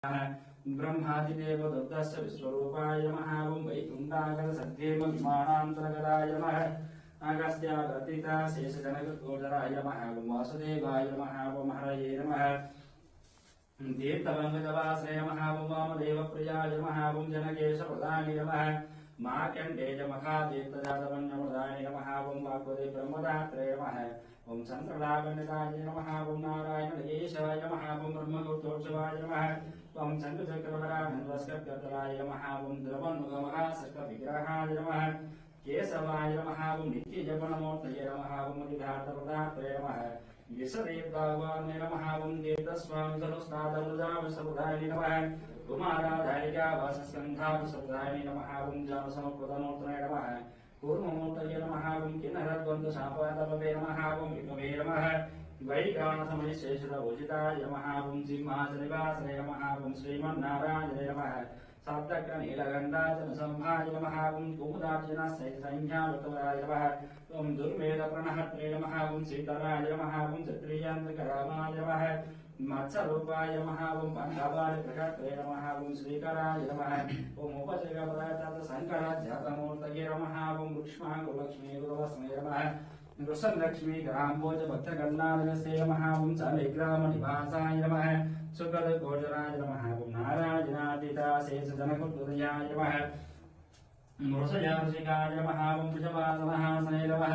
ब्रह्मादिदेव दत्तस्य विश्वरूपाय नमः। ओं वैकुण्ठागत सद्देव विमानान्तर्गताय नमः। अगस्त्यागतिता शेषजनकगोचराय नमः। ओं वासुदेवाय नमः। ओं हरये नमः। तीर्थभङ्गजवासने नमः। ओं वामदेवप्रियाय नमः। ओं जनकेशप्रदाय नमः। मार्कण्डेय महातीर्थजातवन्यप्रदाय नमः। ओं वाग्वदे ब्रह्मदात्रे नमः। ओं चन्द्रलाभनिधाय नमः। ओं नारायणकेशवाय नमः। ओं ब्रह्मगुप्तोत्सवाय नमः। ओं चन्द्रचक्रवरानन्दस्कर्गतलाय नमः। ओं द्रवन्मुखमहासर्गविग्रहाय नमः। केशवाय नमः। ओं नित्यजपनमूर्तये नमः। ओं मुनिधातपदात्रे नमः। विषदेवतावाय नमः। ओं देवस्वामिधनुस्नादनुजावसमुदाय नमः। कुमाराधारिकावासस्कन्धावसमुदाय नमः। ओं जानसमुत्पदमूर्तये नमः। कूर्ममूर्तये नमः। ओं किन्नरद्वन्द्वशापादपवे नमः। ओं विष्णवे नमः। वैकानसमयशेषदोषिताय नमः। ओं सिंहासनिवासने नमः। ओं श्रीमन्नारायणे नमः। सप्तकनीलगण्डाचलसंहाय नमः। ओं कुमुदार्चनसहितसंज्ञावृतवराय नमः। ओं दुर्वेदप्रणहत्रे नमः। ओं सीतराय नमः। ओं चत्रियन्तकरामाय नमः। मत्स्यरूपाय नमः। ओं पञ्चवारिप्रकर्त्रे नमः। ओं श्रीकराय नमः। ओं उपजगपदाचातशङ्करजातमूर्तये नमः। ओं वृक्ष्माङ्गुलक्ष्मीगुरुवस्मै नमः। वृषलक्ष्मी ग्राम्भोज भक्तगन्नाथस्य नमः। ओं शालिग्रामनिवासाय नमः। सुखदगोचराय नमः। ओं नारायणातीता शेषजनकुटुर्याय नमः। मृषयार्षिकाय नमः। ओं वृषभासनहासने नमः।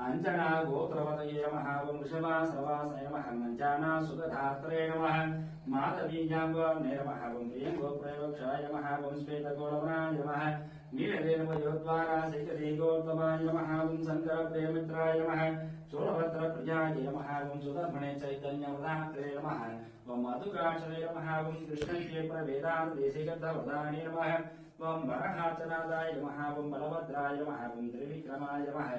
अंजना गोत्रवतये नमः। ओं वृषभासवासने नमः। मञ्चानासुखधात्रे नमः। माधवीजाम्बवने नमः। ओं प्रियङ्गोप्रयोक्षाय नमः। ओं श्वेतगोलवनाय नमः। नीलरेणुवयोद्वारा शिखरीगोत्तमाय नमः। ओं शङ्करप्रियमित्राय नमः। शूलभद्रप्रियाय नमः। ओं सुदर्पणे चैतन्यवदात्रे नमः। ओं मधुकाक्षरे नमः। ओं कृष्णक्षेत्रवेदान्तदेशिकतवदाने नमः। ओं वरहाचनादाय नमः। ओं बलभद्राय नमः। ओं त्रिविक्रमाय नमः।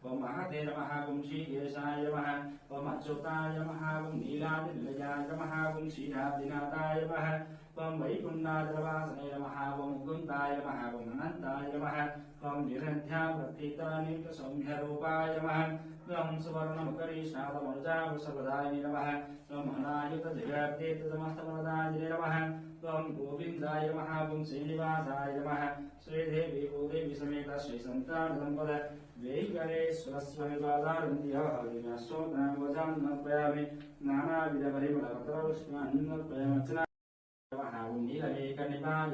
ओं महते नमः। ओं श्रीकेशाय नमः। ओं अच्युताय नमः। ओं नीलादिनिलयाय नमः। ओं श्रीनाथनाथाय नमः। ओं वैकुण्ठाचलवासने नमः। ओं मुकुन्दाय नमः। ओं अनन्ताय नमः। ओं निरन्ध्यावृत्तितनित्यसौम्यरूपाय नमः। ओं सुवर्णमुखरीशातमनुजावसवदाय नमः। ओं अनायुतजयार्तीर्थसमस्तवरदाय नमः। ओं गोविन्दाय नमः। ओं श्रीनिवासाय नमः। श्रीदेवी भूदेवी समेत श्रीसन्तानसम्पद वैकरेश्वरस्वामिपादारन्त्य स्तोत्रवचान्नर्पयामि। नानाविधपरिमलपत्रपुष्पान्नर्पयामि। ओं नीललेखनिपाय